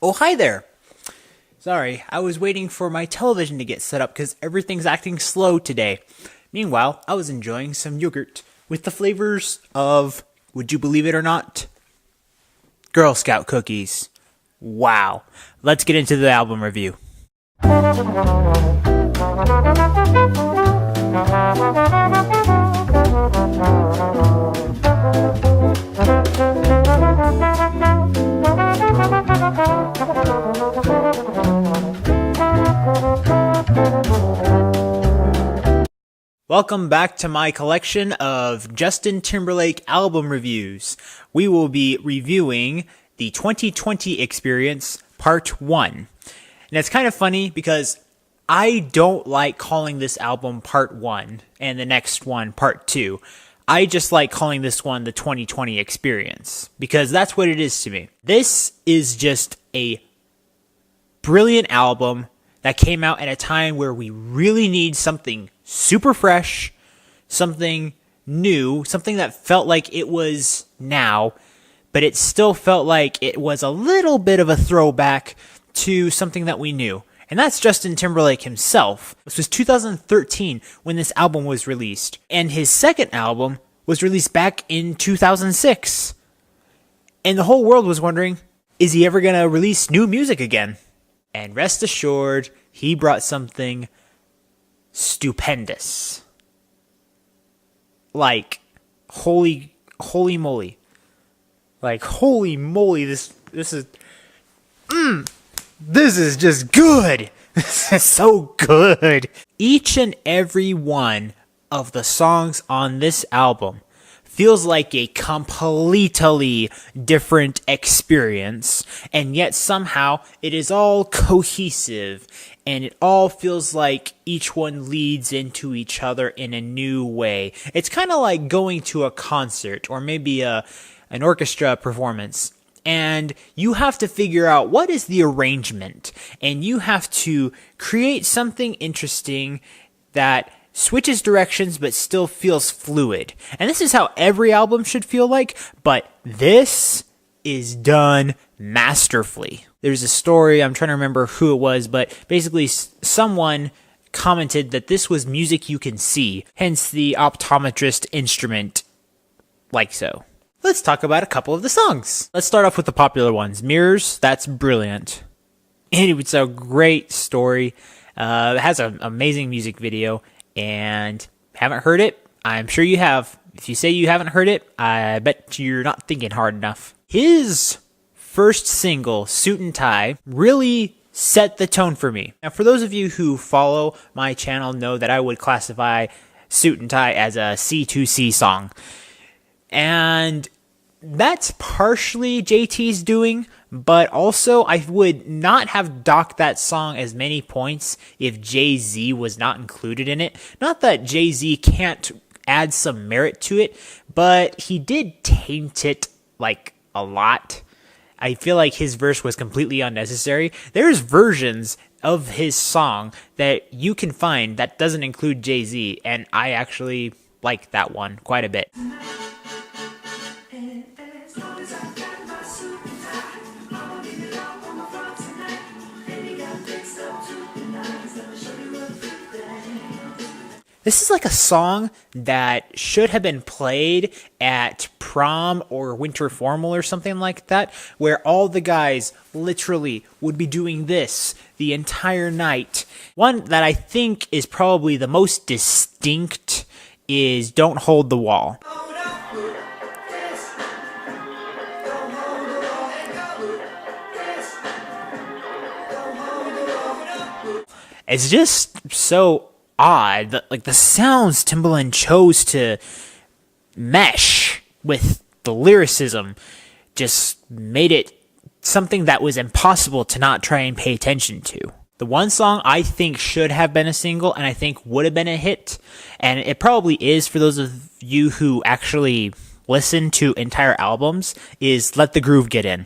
Oh, hi there. Sorry, I was waiting for my television to get set up because everything's acting slow today. Meanwhile, I was enjoying some yogurt with the flavors of, would you believe it or not, Girl Scout cookies. Wow. Let's get into the album review. Welcome back to my collection of Justin Timberlake album reviews. We will be reviewing the 2020 Experience Part 1. And it's kind of funny because I don't like calling this album Part 1 and the next one Part 2. I just like calling this one the 2020 Experience because that's what it is to me. This is just a brilliant album that came out at a time where we really need something super fresh, something new, something that felt like it was now, but it still felt like it was a little bit of a throwback to something that we knew. And that's Justin Timberlake himself. This was 2013 when this album was released. And his second album was released back in 2006. And the whole world was wondering, is he ever going to release new music again? And rest assured, he brought something stupendous. Like, holy moly. Like, holy moly, this is just good. This is so good. Each and every one of the songs on this album feels like a completely different experience, and yet somehow it is all cohesive, and it all feels like each one leads into each other in a new way. It's kind of like going to a concert, or maybe an orchestra performance, and you have to figure out what is the arrangement, and you have to create something interesting that switches directions but still feels fluid. And this is how every album should feel like, but this is done masterfully. There's a story, I'm trying to remember who it was, but basically someone commented that this was music you can see, hence the optometrist instrument, like so. Let's talk about a couple of the songs. Let's start off with the popular ones. Mirrors, that's brilliant. And it's a great story. It has an amazing music video. And haven't heard it? I'm sure you have. If you say you haven't heard it, I bet you're not thinking hard enough. His first single, Suit and Tie, really set the tone for me. Now, for those of you who follow my channel know that I would classify Suit and Tie as a C2C song. And that's partially JT's doing, but also I would not have docked that song as many points if Jay-Z was not included in it. Not that Jay-Z can't add some merit to it, but he did taint it like a lot. I feel like his verse was completely unnecessary. There's versions of his song that you can find that doesn't include Jay-Z, and I actually like that one quite a bit. This is like a song that should have been played at prom or winter formal or something like that, where all the guys literally would be doing this the entire night. One that I think is probably the most distinct is Don't Hold the Wall. It's just so odd that, like, the sounds Timbaland chose to mesh with the lyricism just made it something that was impossible to not try and pay attention to. The one song I think should have been a single and I think would have been a hit, and it probably is for those of you who actually listen to entire albums, is Let the Groove Get In.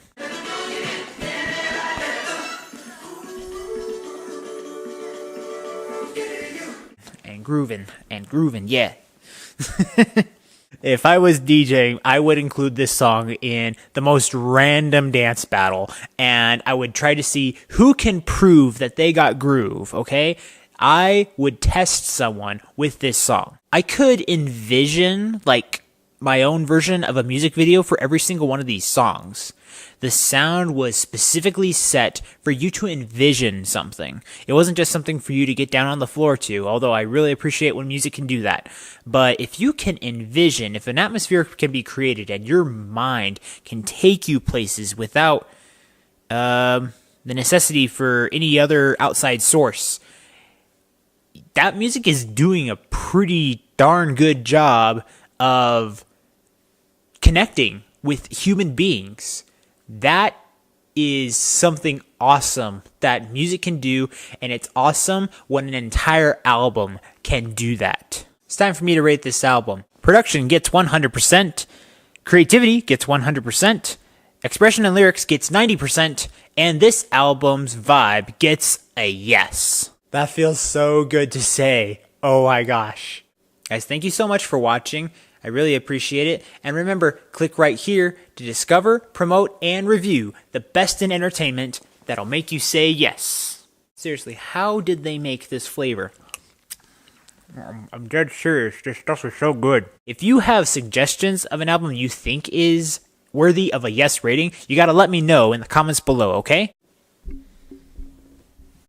And grooving, yeah. If I was DJing, I would include this song in the most random dance battle, and I would try to see who can prove that they got groove, okay? I would test someone with this song. I could envision, like, my own version of a music video for every single one of these songs. The sound was specifically set for you to envision something. It wasn't just something for you to get down on the floor to, although I really appreciate when music can do that. But if you can envision, if an atmosphere can be created and your mind can take you places without the necessity for any other outside source, that music is doing a pretty darn good job of connecting with human beings. That is something awesome that music can do, and it's awesome when an entire album can do that. It's time for me to rate this album. Production gets 100%, creativity gets 100%, expression and lyrics gets 90%, and this album's vibe gets a yes. That feels so good to say. Oh my gosh. Guys, thank you so much for watching. I really appreciate it. And remember, click right here to discover, promote, and review the best in entertainment that'll make you say yes. Seriously, how did they make this flavor? I'm dead serious. This stuff is so good. If you have suggestions of an album you think is worthy of a yes rating, you gotta let me know in the comments below, okay?